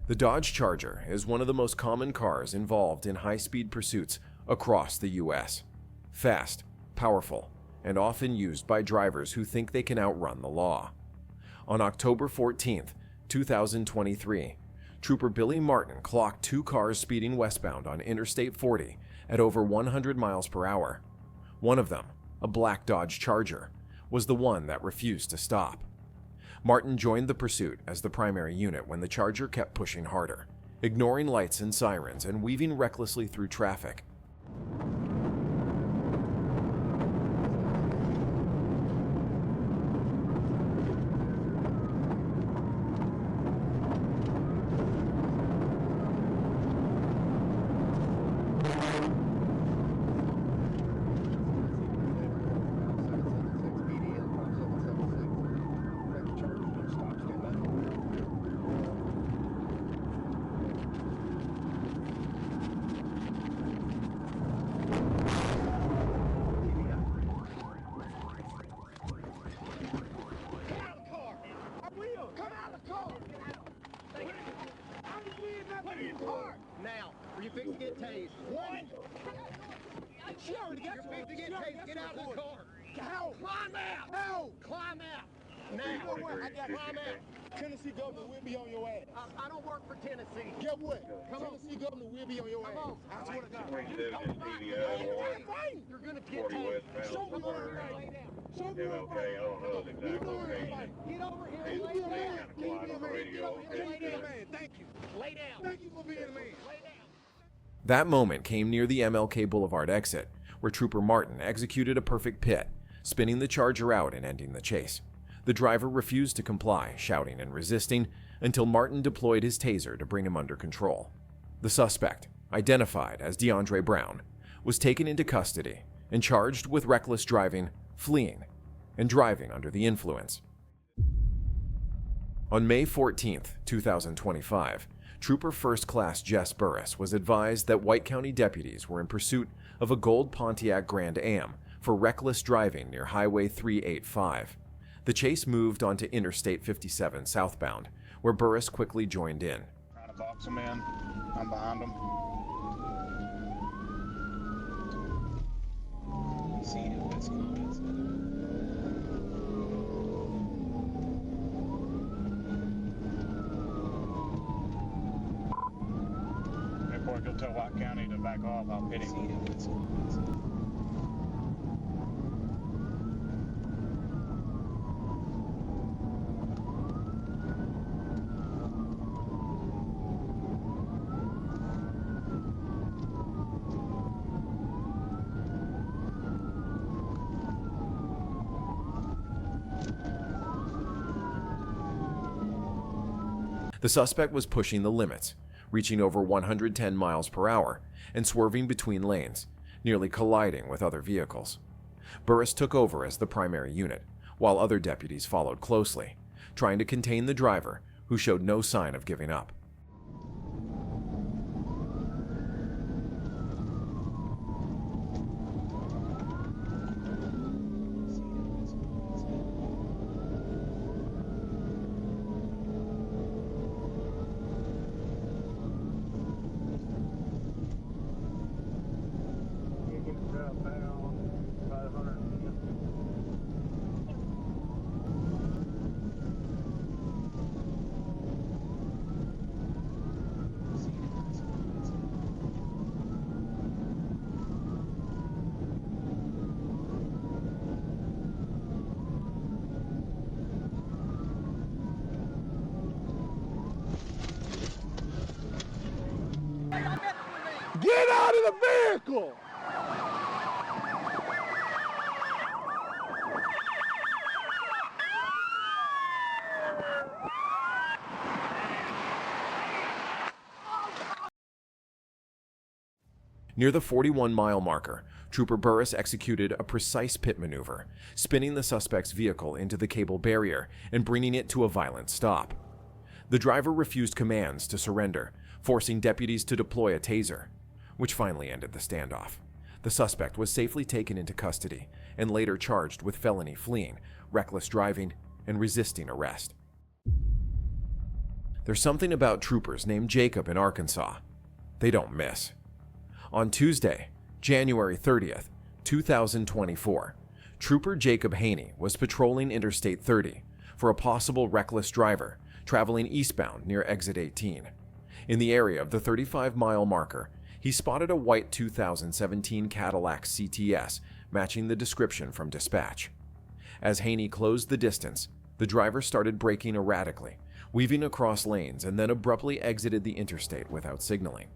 The Dodge Charger is one of the most common cars involved in high-speed pursuits across the U.S. Fast, powerful, and often used by drivers who think they can outrun the law. On October 14, 2023, Trooper Billy Martin clocked two cars speeding westbound on Interstate 40 at over 100 miles per hour. One of them, a black Dodge Charger, was the one that refused to stop. Martin joined the pursuit as the primary unit when the Charger kept pushing harder, ignoring lights and sirens and weaving recklessly through traffic. Now, are you fixing to get tased? One! She already got you. Fixing to get tased. Get out of the car. How? Climb out! How? Climb out! Now! I got climb out. Tennessee governor will be on your ass. I don't work for Tennessee. Get what? Come on. Tennessee governor will be on your ass. Come on. I swear to God. You're gonna get tased. Show me where you're at. Lay down. Show me where you're at. Get over here and lay down. Can you be a man? Get over here. Can you be a man? Thank you. Lay down. Thank you for being a man. Lay down. That moment came near the MLK Boulevard exit, where Trooper Martin executed a perfect pit, spinning the Charger out and ending the chase. The driver refused to comply, shouting and resisting, until Martin deployed his taser to bring him under control. The suspect, identified as DeAndre Brown, was taken into custody and charged with reckless driving, fleeing, and driving under the influence. On May 14, 2025, Trooper First Class Jess Burris was advised that White County deputies were in pursuit of a gold Pontiac Grand Am for reckless driving near Highway 385. The chase moved onto Interstate 57 southbound, where Burris quickly joined in. Trying to box them in. I'm behind them. See him, that's good. Before you'll tell White County to back off, I'll pit him. The suspect was pushing the limits, reaching over 110 miles per hour and swerving between lanes, nearly colliding with other vehicles. Burris took over as the primary unit, while other deputies followed closely, trying to contain the driver, who showed no sign of giving up. Get out of the vehicle! Near the 41-mile marker, Trooper Burris executed a precise pit maneuver, spinning the suspect's vehicle into the cable barrier and bringing it to a violent stop. The driver refused commands to surrender, forcing deputies to deploy a taser, which finally ended the standoff. The suspect was safely taken into custody and later charged with felony fleeing, reckless driving, and resisting arrest. There's something about troopers named Jacob in Arkansas. They don't miss. On Tuesday, January 30th, 2024, Trooper Jacob Haney was patrolling Interstate 30 for a possible reckless driver traveling eastbound near Exit 18. In the area of the 35-mile marker, he spotted a white 2017 Cadillac CTS matching the description from dispatch. As Haney closed the distance, the driver started braking erratically, weaving across lanes, and then abruptly exited the interstate without signaling.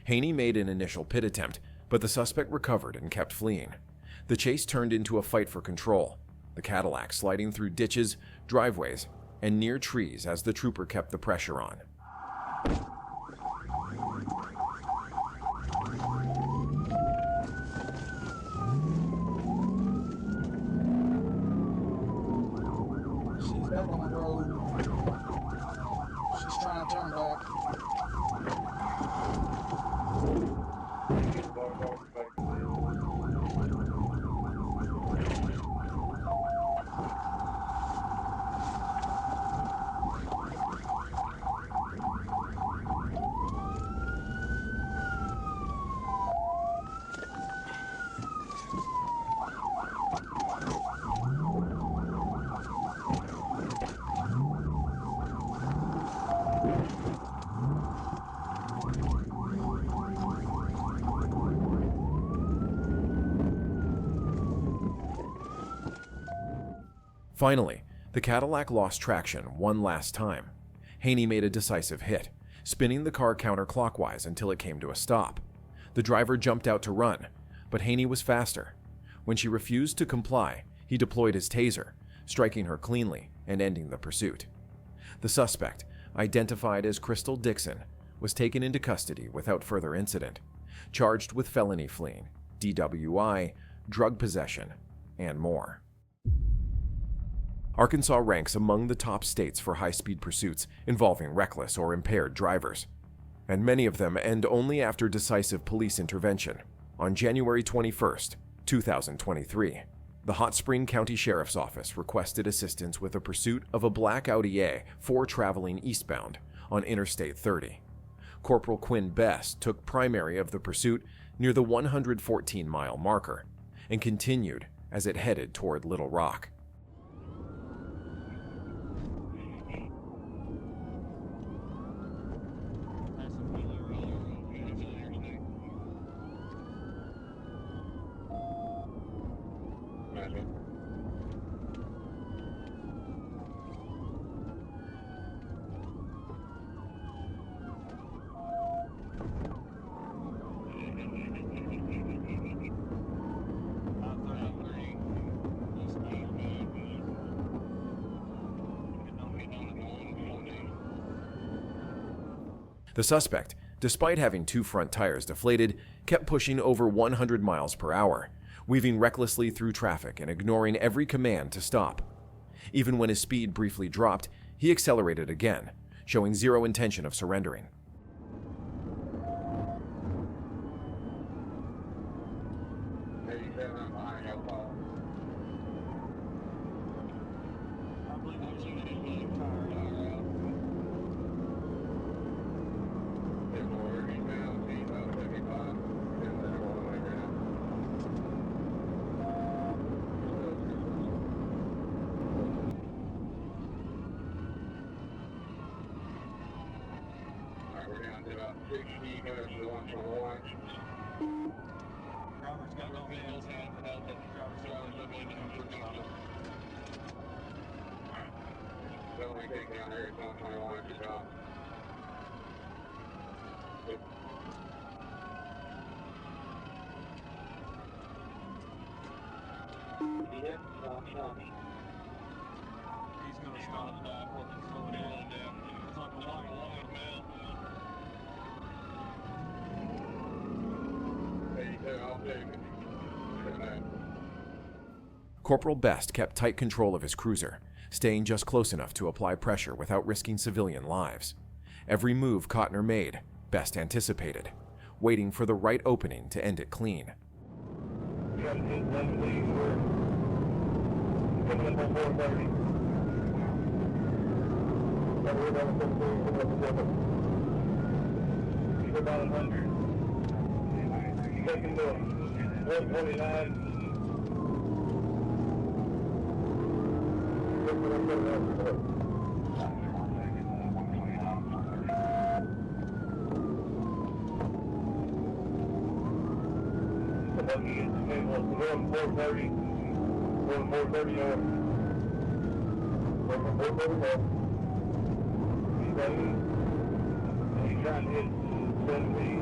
Haney made an initial pit attempt, but the suspect recovered and kept fleeing. The chase turned into a fight for control, the Cadillac sliding through ditches, driveways, and near trees as the trooper kept the pressure on. She's back on the road. She's trying to turn back. Finally, the Cadillac lost traction one last time. Haney made a decisive hit, spinning the car counterclockwise until it came to a stop. The driver jumped out to run, but Haney was faster. When she refused to comply, he deployed his taser, striking her cleanly and ending the pursuit. The suspect, identified as Crystal Dixon, was taken into custody without further incident, charged with felony fleeing, DWI, drug possession, and more. Arkansas ranks among the top states for high-speed pursuits involving reckless or impaired drivers, and many of them end only after decisive police intervention. On January 21st, 2023, the Hot Spring County Sheriff's Office requested assistance with a pursuit of a black Audi A4 traveling eastbound on Interstate 30. Corporal Quinn Best took primary of the pursuit near the 114-mile marker and continued as it headed toward Little Rock. The suspect, despite having two front tires deflated, kept pushing over 100 miles per hour, weaving recklessly through traffic and ignoring every command to stop. Even when his speed briefly dropped, he accelerated again, showing zero intention of surrendering. We're down to about 60 minutes to 121. take down there, it's on 21 at your top. He's gonna stop that or slow it down. It's like a white line now. Hey, you said I'll take it. Good night. Corporal Best kept tight control of his cruiser, staying just close enough to apply pressure without risking civilian lives. Every move Cotner made, Best anticipated, waiting for the right opening to end it clean. We got a 10-11 lead. We're coming up on 430. We're about 430. He's about 100. Taking the 129. Going 430. Going 430 north. Going 430 north. He's running. And he's trying to hit 70.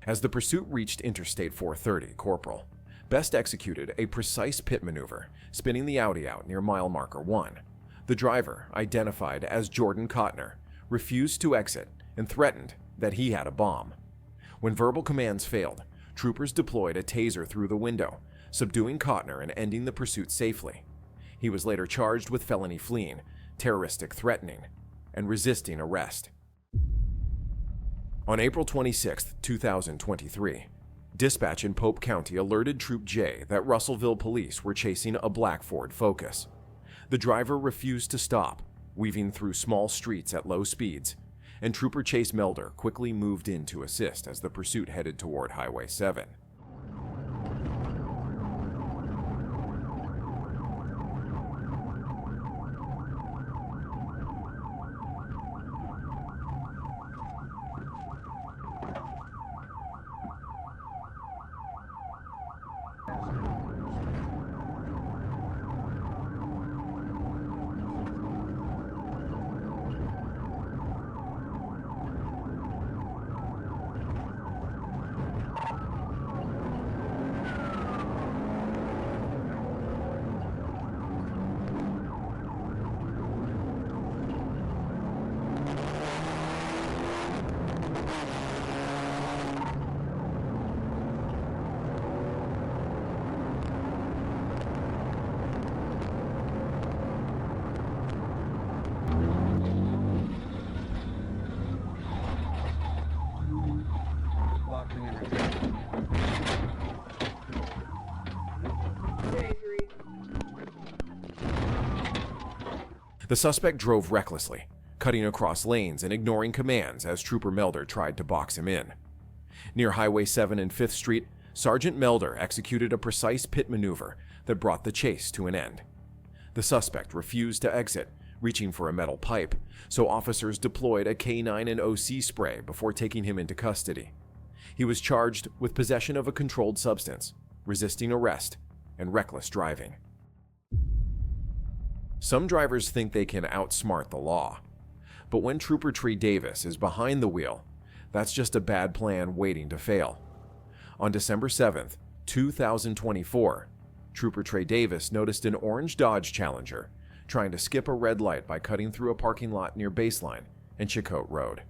As the pursuit reached Interstate 430, Corporal Best executed a precise pit maneuver, spinning the Audi out near mile marker 1. The driver, identified as Jordan Cotner, refused to exit and threatened that he had a bomb. When verbal commands failed, troopers deployed a taser through the window, subduing Cotner and ending the pursuit safely. He was later charged with felony fleeing, terroristic threatening, and resisting arrest. On April 26, 2023, dispatch in Pope County alerted Troop J that Russellville police were chasing a black Ford Focus. The driver refused to stop, weaving through small streets at low speeds, and Trooper Chase Melder quickly moved in to assist as the pursuit headed toward Highway 7. The suspect drove recklessly, cutting across lanes and ignoring commands as Trooper Melder tried to box him in. Near Highway 7 and 5th Street, Sergeant Melder executed a precise pit maneuver that brought the chase to an end. The suspect refused to exit, reaching for a metal pipe, so officers deployed a K9 and OC spray before taking him into custody. He was charged with possession of a controlled substance, resisting arrest, and reckless driving. Some drivers think they can outsmart the law, but when Trooper Trey Davis is behind the wheel, that's just a bad plan waiting to fail. On December 7th, 2024, Trooper Trey Davis noticed an orange Dodge Challenger trying to skip a red light by cutting through a parking lot near Baseline and Chicote Road.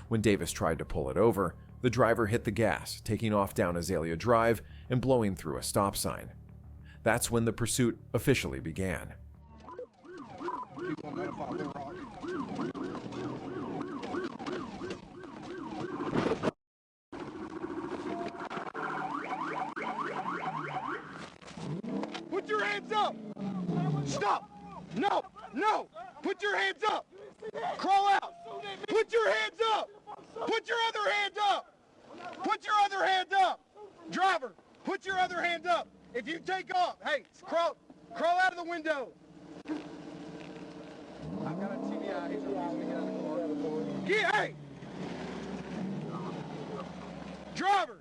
When Davis tried to pull it over, the driver hit the gas, taking off down Azalea Drive and blowing through a stop sign. That's when the pursuit officially began. Put your hands up! Stop! No! No! Put your hands up! Crawl out! Put your hands up! Put your other hand up! Put your other hand up! Driver, put your other hand up! If you take off, hey, crawl out of the window! I've got a TBI. He's refusing to get out of the car. Yeah, hey! Driver!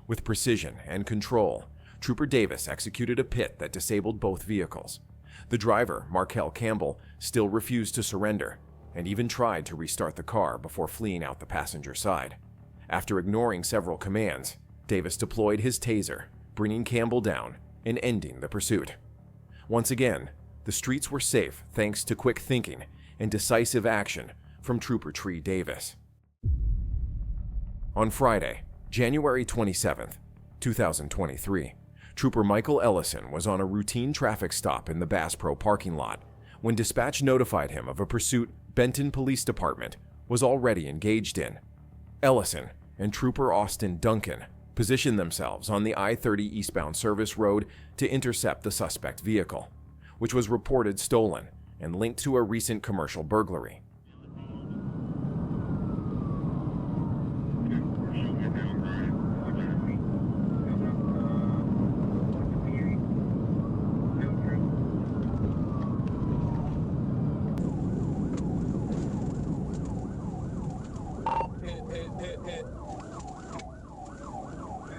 With precision and control, Trooper Davis executed a pit that disabled both vehicles. The driver, Markel Campbell, still refused to surrender and even tried to restart the car before fleeing out the passenger side. After ignoring several commands, Davis deployed his taser, bringing Campbell down and ending the pursuit. Once again, the streets were safe thanks to quick thinking and decisive action from Trooper Tree Davis. On Friday, January 27, 2023, Trooper Michael Ellison was on a routine traffic stop in the Bass Pro parking lot when dispatch notified him of a pursuit Benton Police Department was already engaged in. Ellison and Trooper Austin Duncan positioned themselves on the I-30 eastbound service road to intercept the suspect vehicle, which was reported stolen and linked to a recent commercial burglary.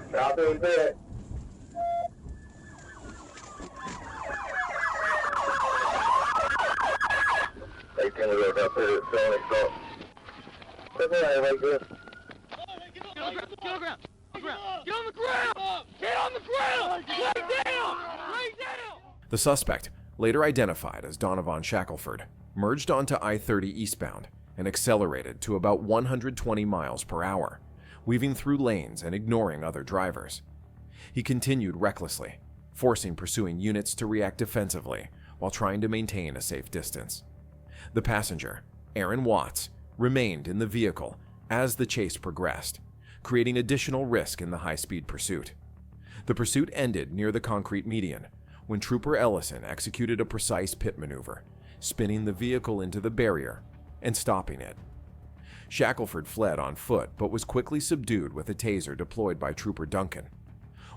Stop doing that. They tend to look up here at Sony, so. That's all right, right there. Get on the ground! Get on the ground! Get on the ground! Lay down! Lay down! The suspect, later identified as Donovan Shackelford, merged onto I-30 eastbound and accelerated to about 120 miles per hour, weaving through lanes and ignoring other drivers. He continued recklessly, forcing pursuing units to react defensively while trying to maintain a safe distance. The passenger, Aaron Watts, remained in the vehicle as the chase progressed, creating additional risk in the high-speed pursuit. The pursuit ended near the concrete median when Trooper Ellison executed a precise pit maneuver, spinning the vehicle into the barrier and stopping it. Shackelford fled on foot but was quickly subdued with a taser deployed by Trooper Duncan.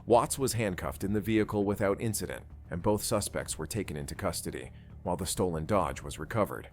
Watts was handcuffed in the vehicle without incident, and both suspects were taken into custody while the stolen Dodge was recovered.